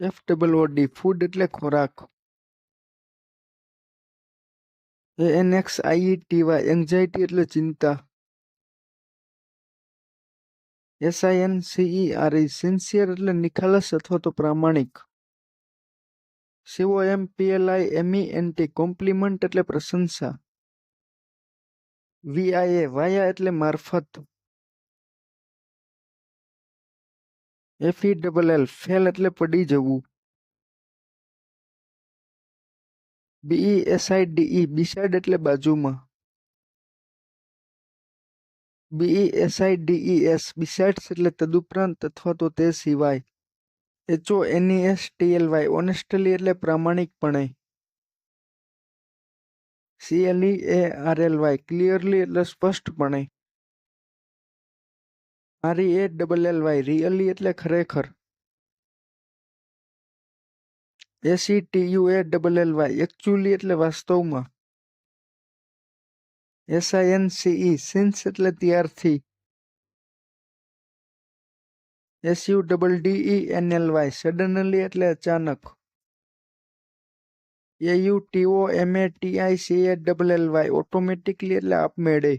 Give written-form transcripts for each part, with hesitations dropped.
FOOD food એટલે ખોરાક. ANXIETY anxiety એટલે ચિંતા. SINCERE સિન્સિયર એટલે નિખાલસ અથવા તો પ્રામાણિક. COMPLIMENT કોમ્પ્લિમેન્ટ એટલે પ્રશંસા. VIA વાયા એટલે મારફત. FELL ફેલ એટલે પડી જવું. BESIDE બિસાઇડ એટલે બાજુમાં. BESIDES બિસાઇડ્સ એટલે તદુપરાંત અથવા તો તે સિવાય. HONESTLY ઓનેસ્ટલી એટલે પ્રામાણિકપણે. CLEARLY ક્લિયરલી એટલે સ્પષ્ટપણે. REALLY રિયલી એટલે ખરેખર. ACTUALLY એકચ્યુઅલી એટલે વાસ્તવમાં. SINCE સિન્સ એટલે ત્યારથી. SUDDENLY સડનલી એટલે અચાનક. AUTOMATICALLY ઓટોમેટિકલી એટલે આપમેળે.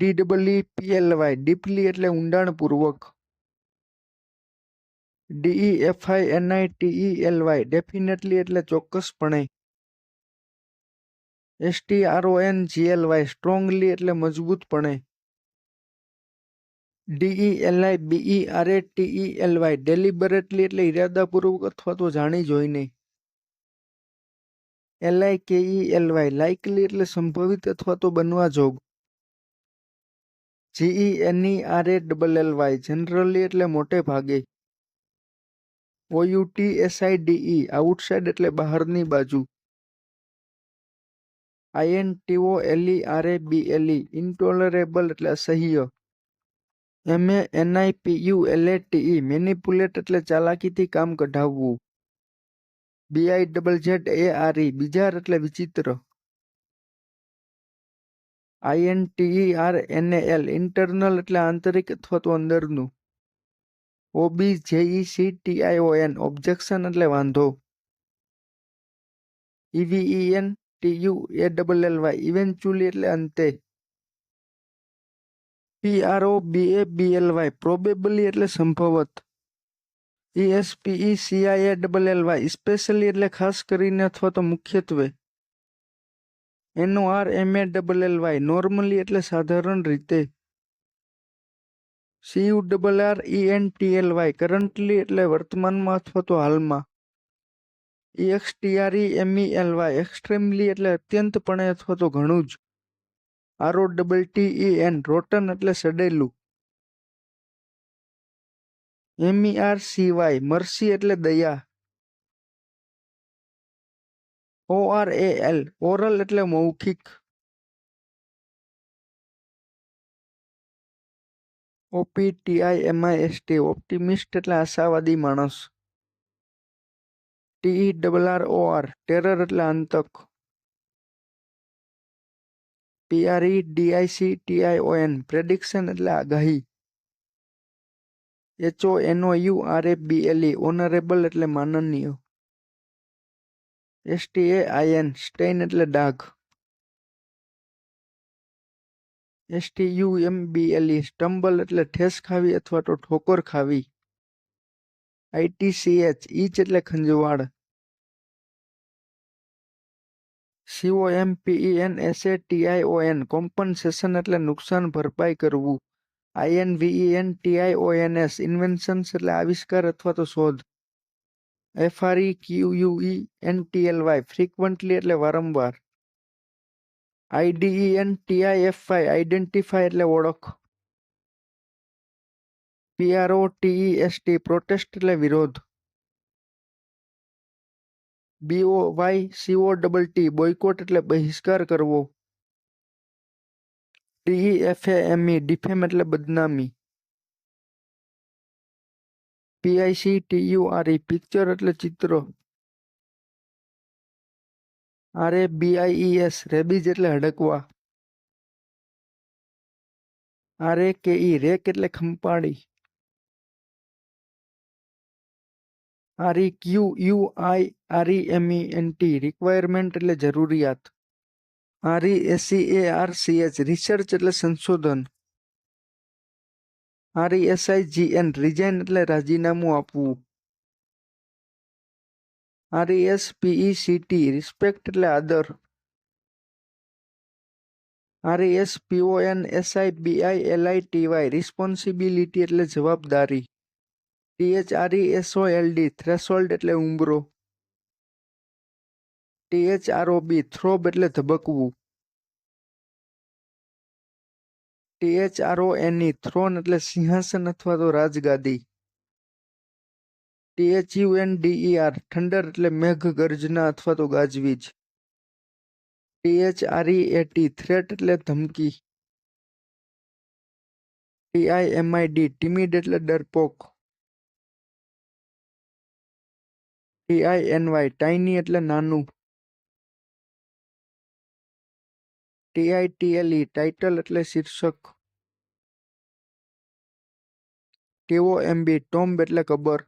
DEEPLY ડીપલી એટલે ઊંડાણપૂર્વક. DEFINITELY ડેફિનેટલી એટલે ચોક્કસપણે. STRONGLY સ્ટ્રોંગલી એટલે મજબૂતપણે. DELIBERATELY ડેલિબરેટલી એટલે ઇરાદાપૂર્વક અથવા તો જાણી જોઈને. LIKELY લાઇકલી એટલે સંભવિત અથવા તો બનવા જોગ. GENERALLY જનરલી એટલે મોટે ભાગે. OUTSIDE આઉટસાઇડ એટલે બહારની બાજુ. INTOLERABLE ઇન્ટોલરેબલ એટલે અસહ્ય. MANIPULATE મેનિપ્યુલેટ એટલે ચાલાકીથી કામ કઢાવવું. BIZZARE બીજાર એટલે વિચિત્ર. INTERNAL ઇન્ટરનલ એટલે આંતરિક અથવા તો અંદરનું. OBJECTION ઓબ્જેક્શન એટલે વાંધો. EVENTUALLY ઇવેન્ચ્યુઅલી એટલે અંતે. PROBABLY પ્રોબેબલી એટલે સંભવત. ESPECIALLY સ્પેશિયલી એટલે ખાસ કરીને અથવા તો મુખ્યત્વે. NORMALLY નોર્મલી એટલે સાધારણ રીતે. CURRENTLY કરન્ટલી એટલે વર્તમાનમાં અથવા તો હાલમાં. EXTREMELY એક્સ્ટ્રીમલી એટલે અત્યંતપણે અથવા તો ઘણું જ. ROTTEN રોટન એટલે સડેલું. MERCY મર્સી એટલે દયા. ORAL ઓરલ એટલે મૌખિક. OPTIMIST ઓપ્ટિમિસ્ટ એટલે આશાવાદી માણસ. TERROR ટેરર એટલે આતંક. PREDICTION પ્રેડિક્શન એટલે આગાહી. HONOURABLE ઓનરેબલ એટલે માનનીય. STAIN સ્ટેઇન એટલે ડાઘ. STUMBLE સ્ટમ્બલ એટલે ઠેસ ખાવી અથવા તો ઠોકર ખાવી. ITCH ઈચ એટલે ખંજવાળ. COMPENSATION કોમ્પન્સેશન એટલે નુકસાન ભરપાઈ કરવું. INVENTIONS ઇન્વેન્શન્સ એટલે આવિષ્કાર અથવા તો શોધ. FREQUENTLY ફ્રીક્વન્ટલી એટલે વારંવાર. IDENTIFY આઈડેન્ટિફાય એટલે ઓળખ. PROTEST પ્રોટેસ્ટ એટલે વિરોધ. BOYCOTT બોયકોટ એટલે બહિષ્કાર કરવો. DEFAME ડિફેમ એટલે બદનામી. PICTURE પિક્ચર એટલે ચિત્ર. RABIES રેબીજ એટલે હડકવા. RAKE રેક એટલે ખંપાળી. REQUIREMENT રિક્વાયરમેન્ટ એટલે જરૂરિયાત. RESCARCH રિસર્ચ એટલે સંશોધન. RESIGN રિઝાઇન એટલે રાજીનામું આપવું. RESPECT રિસ્પેક્ટ એટલે આદર. RESPONSIBILITY રિસ્પોન્સિબિલિટી એટલે જવાબદારી. THRESOLD થ્રેશોલ્ડ એટલે ઉંબરો. THROB થ્રોબ એટલે ધબકવું. THRONE થ્રોન એટલે સિંહાસન અથવા તો રાજગાદી. THUNDER થંડર એટલે મેઘ ગર્જના અથવા તો ગાજવીજ. THREAT થ્રેટ એટલે ધમકી. TIMID ટિમિડ એટલે ડરપોક. TINY ટાઇની એટલે નાનું. TITLE ટાઇટલ એટલે શીર્ષક. TOMB ટોમ્બ એટલે કબર.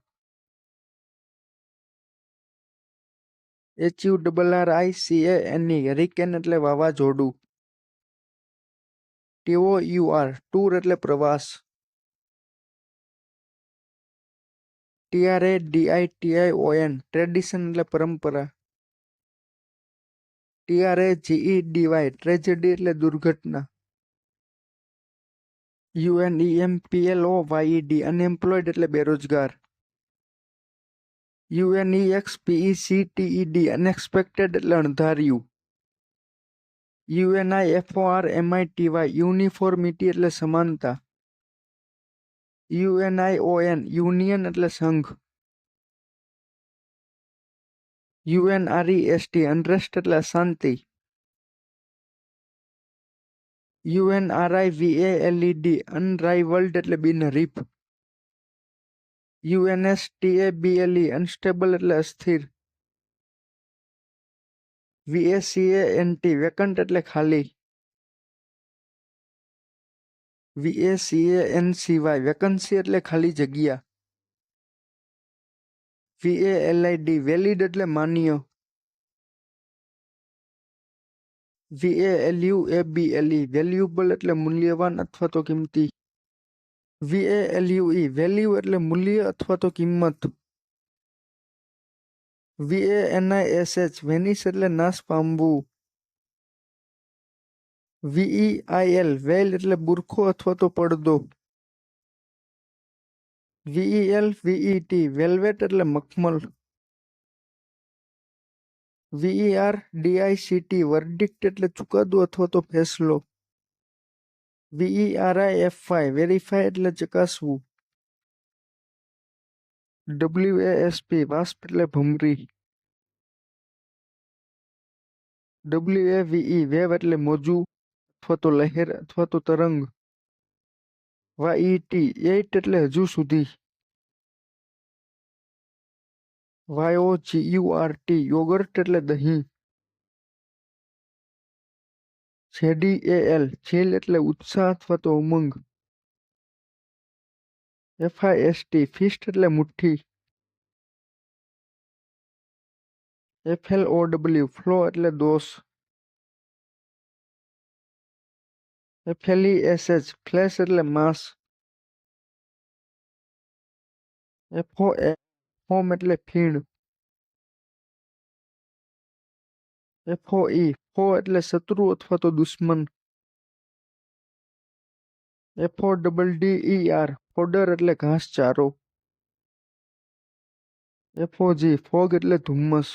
HURRICANE હરિકેન એટલે વાવાઝોડું. TOUR ટૂર એટલે પ્રવાસ. TRADITION ટ્રેડિશન એટલે પરંપરા. TRAGEDY ટ્રેજેડી એટલે દુર્ઘટના. UNEMPLOYED અનએમ્પ્લોયડ એટલે બેરોજગાર. UNEXPECTED અનએક્સપેક્ટેડ એટલે અણધાર્યું. UNIFORMITY યુનિફોર્મિટી એટલે સમાનતા. UNION યુનિયન એટલે સંઘ. UNREST અનરેસ્ટ એટલે શાંતિ. UNRIVALED અનરાઇવલ્ડ એટલે બિનહરીફ. UNSTABLE અનસ્ટેબલ એટલે અસ્થિર. VACANT વેકન્ટ એટલે ખાલી. VACANCY વેકન્સી એટલે ખાલી જગ્યા. VALID વેલિડ એટલે માન્ય. VALUABLE વેલ્યુબલ એટલે મૂલ્યવાન અથવા તો કિંમતી. VALUE વેલ્યુ એટલે મૂલ્ય અથવા તો કિંમત. VANISH વેનિશ એટલે નાશ પામવું. VEIL વેલ એટલે બુરખો અથવા તો પડદો. VELVET વેલ્વેટ એટલે મખમલ. VERDICT વર્ડિક્ટ એટલે ચુકાદો અથવા તો ફેસલો. VERIFY વેરીફાય એટલે ચકાસવું. WASP વાસ્પ એટલે ભમરી. WAVE વેવ એટલે મોજું અથવા તો લહેર અથવા તો તરંગ. YET એટલે હજુ સુધી. YOGURT યોગર્ટ એટલે દહીં. ZEL ઝેલ એટલે ઉત્સાહ અથવા તો ઉમંગ. FIST ફિસ્ટ એટલે મુઠ્ઠી. FLOW ફ્લો એટલે દોષ. FLESH ફ્લેશ એટલે માંસ. FOM ફોમ એટલે ફીણ. FOE ફો એટલે શત્રુ અથવા તો દુશ્મન. FODDER ફોડર એટલે ઘાસચારો. FOG ફોગ એટલે ધુમ્મસ.